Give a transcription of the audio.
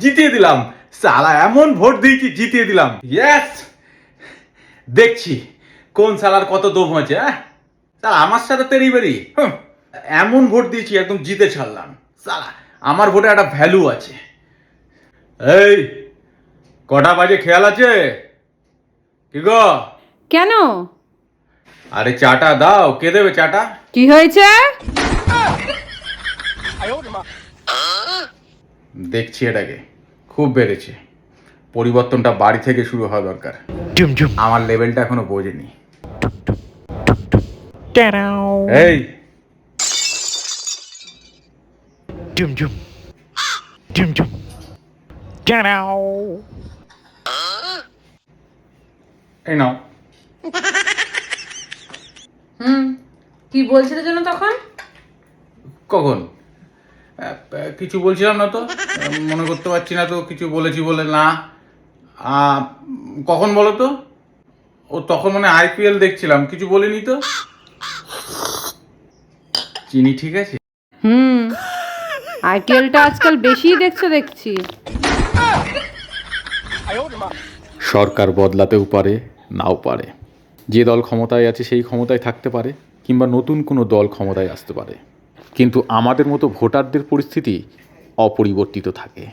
জিতিয়ে দিলাম সালা, এমন ভোট দিয়েছি জিতিয়ে দিলাম। ইয়েস, দেখছি কোন সালার কত দম হয়েছে। সালা আমার সাথে তেরি বেরি, এমন ভোট দিয়েছি একদম জিতে ছাড়লাম। সালা আমার ভোটে একটা ভ্যালু আছে। এই কটা বাজে খেয়াল আছে কি গো? কেন? আরে চাটা দাও। কে দেবে চাটা? কি হয়েছে? দেখছি এটাকে খুব বেড়েছে। পরিবর্তনটা বাড়ি থেকে শুরু হওয়া দরকার। আমার লেভেলটা এখনো বোঝেনি। এই এই নাও। কি বলছিলে যেন তখন? কখন? কিছু বলছিলাম না তো, মনে করতে পারছি না তো কিছু বলেছি বলে। না কখন বলো তো? ও তখন মানে আইপিএল দেখছিলাম, কিছু বলিনি তো। চিনি ঠিক আছে। আইপিএলটা আজকাল বেশিই দেখছো দেখছি। সরকার বদলাতেও পারে, নাও পারে। যে দল ক্ষমতায় আছে সেই ক্ষমতায় থাকতে পারে, কিংবা নতুন কোনো দল ক্ষমতায় আসতে পারে, কিন্তু আমাদের মতো ভোটারদের পরিস্থিতি অপরিবর্তিত থাকে।